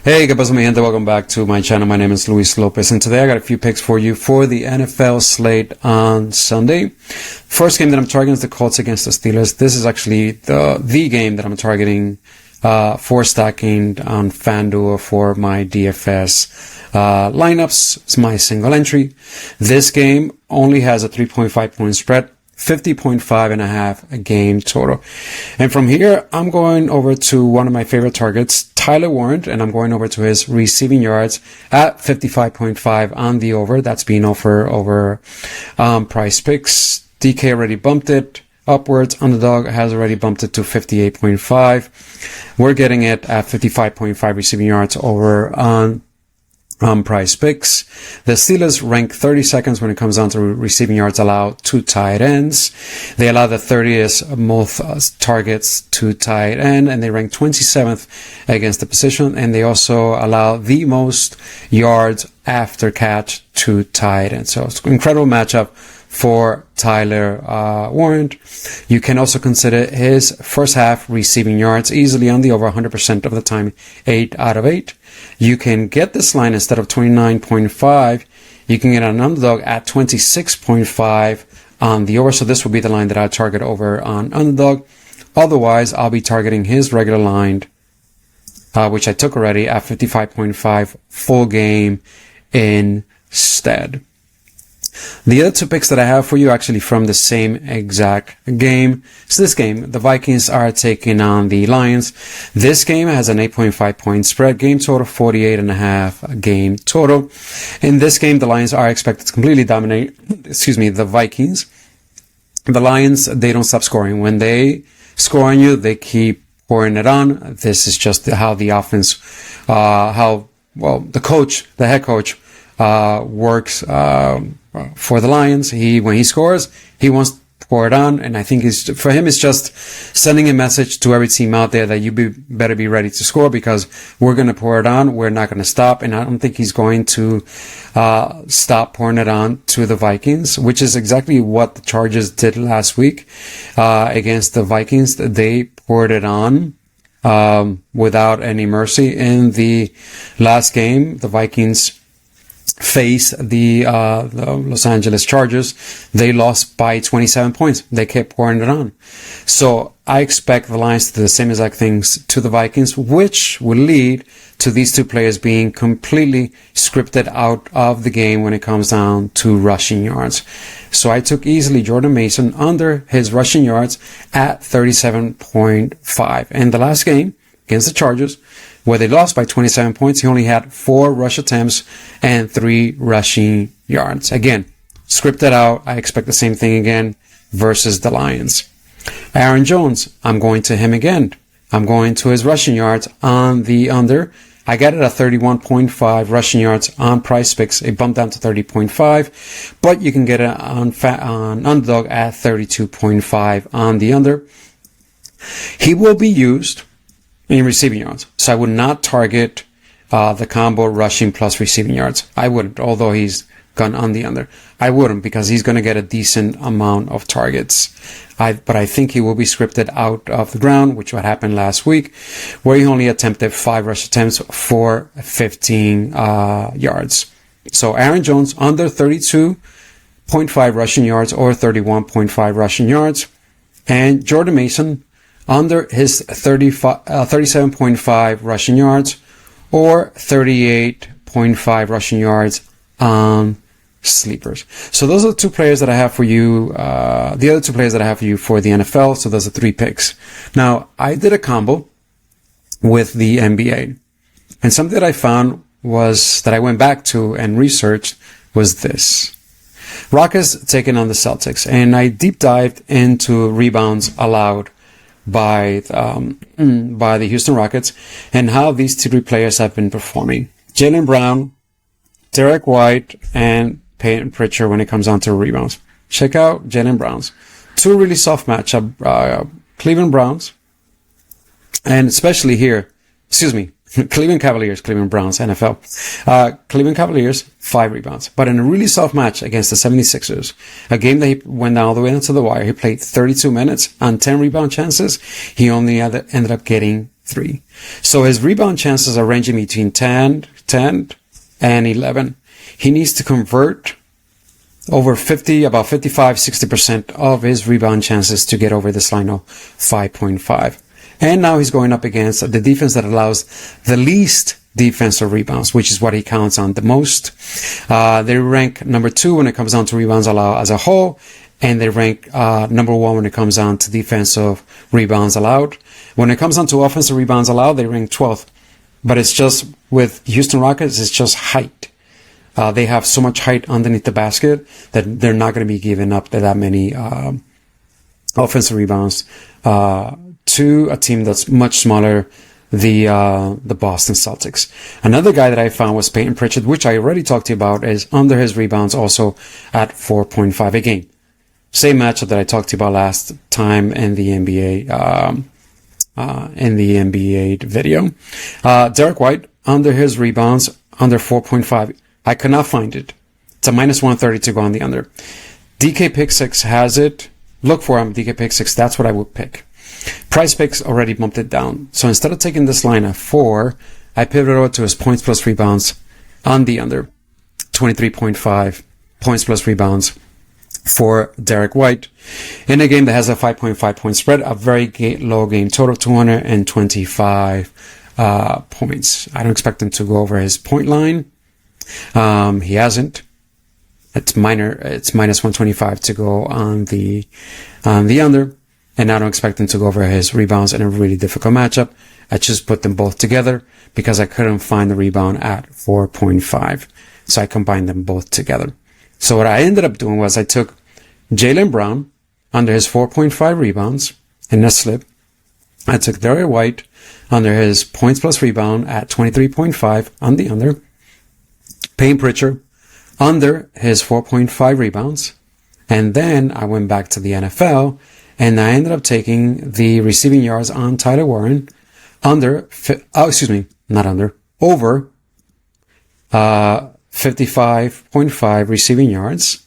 Hey, ¿qué pasa, mi gente? Welcome back to my channel. My name is Luis Lopez, and today I got a few picks for you for the NFL slate on Sunday. First game that I'm targeting is the Colts against the Steelers. This is actually the game that I'm targeting for stacking on FanDuel for my DFS lineups. It's my single entry. This game only has a 3.5 point spread. 50.5 and a half a game total. And from here, I'm going over to one of my favorite targets, Tyler Warren, and I'm going over to his receiving yards at 55.5 on the over. That's being offered over Price Picks. DK already bumped it upwards. Underdog has already bumped it to 58.5. We're getting it at 55.5 receiving yards over on Price Picks. The Steelers rank 32nd when it comes down to receiving yards allowed to tight ends. They allow the 30th most targets to tight end, and they rank 27th against the position, and they also allow the most yards after catch to tight end. So it's an incredible matchup for Tyler Warren. You can also consider his first half receiving yards easily on the over 100% of the time, 8 out of 8. You can get this line instead of 29.5. You can get an underdog at 26.5 on the over. So this will be the line that I target over on underdog. Otherwise, I'll be targeting his regular line, which I took already at 55.5 full game instead. The other two picks that I have for you actually from the same exact game. So this game, the Vikings are taking on the Lions. This game has an 8.5 point spread, game total 48.5 game total. In this game, the Lions are expected to completely dominate, the Vikings. The Lions, they don't stop scoring. When they score on you, they keep pouring it on. This is just how the offense, the head coach, works, for the Lions. When he scores, he wants to pour it on, and I think for him it's just sending a message to every team out there that you better be ready to score, because we're going to pour it on. We're not going to stop, and I don't think he's going to stop pouring it on to the Vikings, which is exactly what the Chargers did last week against the Vikings. They poured it on without any mercy. In the last game, the Vikings face the Los Angeles Chargers. They lost by 27 points. They kept pouring it on. So I expect the Lions to do the same exact things to the Vikings, which will lead to these two players being completely scripted out of the game when it comes down to rushing yards. So I took easily Jordan Mason under his rushing yards at 37.5. And the last game against the Chargers, where they lost by 27 points, he only had 4 rush attempts and 3 rushing yards. Again, scripted out. I expect the same thing again versus the Lions. Aaron Jones, I'm going to him again. I'm going to his rushing yards on the under. I got it at 31.5 rushing yards on Price Picks. It bumped down to 30.5, but you can get it on underdog at 32.5 on the under. He will be used in receiving yards. So I would not target the combo rushing plus receiving yards. I wouldn't, although he's gone on the under. I wouldn't, because he's going to get a decent amount of targets. But I think he will be scripted out of the ground, which what happened last week, where he only attempted 5 rush attempts for 15 yards. So Aaron Jones under 32.5 rushing yards or 31.5 rushing yards. And Jordan Mason under his 37.5 rushing yards or 38.5 rushing yards on sleepers. So those are the two players that I have for you. The other two players that I have for you for the NFL. So those are 3 picks. Now, I did a combo with the NBA, and something that I found was that I went back to and researched was this. Rockets taking on the Celtics, and I deep dived into rebounds allowed by the Houston Rockets and how these 3 players have been performing. Jaylen Brown, Derek White, and Peyton Pritchard when it comes down to rebounds. Check out Jaylen Brown's. 2 really soft matchup. Cleveland Browns, and especially here, Cleveland Cavaliers, Cleveland Browns, NFL. Cleveland Cavaliers, 5 rebounds. But in a really soft match against the 76ers, a game that he went all the way into the wire, he played 32 minutes on 10 rebound chances. He only ended up getting 3. So his rebound chances are ranging between 10, and 11. He needs to convert over 50, about 55, 60% of his rebound chances to get over this line of 5.5. And now he's going up against the defense that allows the least defensive rebounds, which is what he counts on the most. They rank number 2 when it comes down to rebounds allowed as a whole, and they rank number 1 when it comes down to defensive rebounds allowed. When it comes down to offensive rebounds allowed, they rank 12th. But it's just, with Houston Rockets, it's just height. They have so much height underneath the basket that they're not going to be giving up that many offensive rebounds to a team that's much smaller, the Boston Celtics. Another guy that I found was Peyton Pritchard, which I already talked to you about, is under his rebounds also at 4.5. Again, same matchup that I talked to you about last time in the NBA video. Derek White under his rebounds under 4.5. I could not find it. It's a minus 130 to go on the under. DK Pick 6 has it. Look for him, DK Pick 6. That's what I would pick. Price Picks already bumped it down. So instead of taking this line at 4, I pivoted over to his points plus rebounds on the under. 23.5 points plus rebounds for Derek White in a game that has a 5.5 point spread, a very low game total of 225 points. I don't expect him to go over his point line. He hasn't. It's minus 125 to go on the under, and I don't expect him to go over his rebounds in a really difficult matchup. I just put them both together because I couldn't find the rebound at 4.5, so I combined them both together. So what I ended up doing was I took Jaylen Brown under his 4.5 rebounds in a slip. I took Derek White under his points plus rebound at 23.5 on the under. Payne Pritchard under his 4.5 rebounds. And then I went back to the NFL and I ended up taking the receiving yards on Tyler Warren over 55.5 receiving yards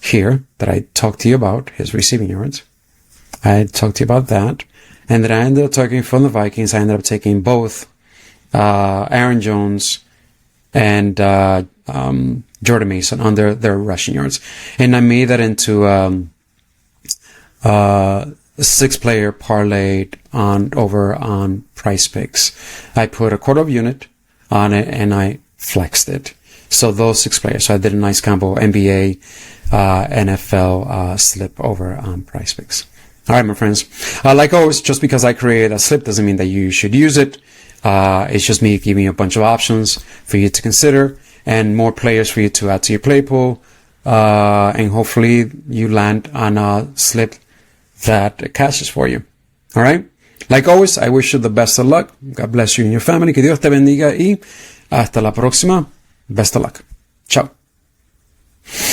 here that I talked to you about, his receiving yards. I talked to you about that. And then I ended up taking from the Vikings, I ended up taking both Aaron Jones and Jordan Mason under their rushing yards. And I made that into 6-player parlay on Price Picks. I put a quarter of unit on it and I flexed it. So those 6 players. So I did a nice combo, NBA, NFL, slip over on Price Picks. All right, my friends. Like always, just because I create a slip doesn't mean that you should use it. It's just me giving you a bunch of options for you to consider and more players for you to add to your play pool. And hopefully you land on a slip that cashes for you. All right. Like always, I wish you the best of luck. God bless you and your family. Que Dios te bendiga y hasta la próxima. Best of luck. Ciao.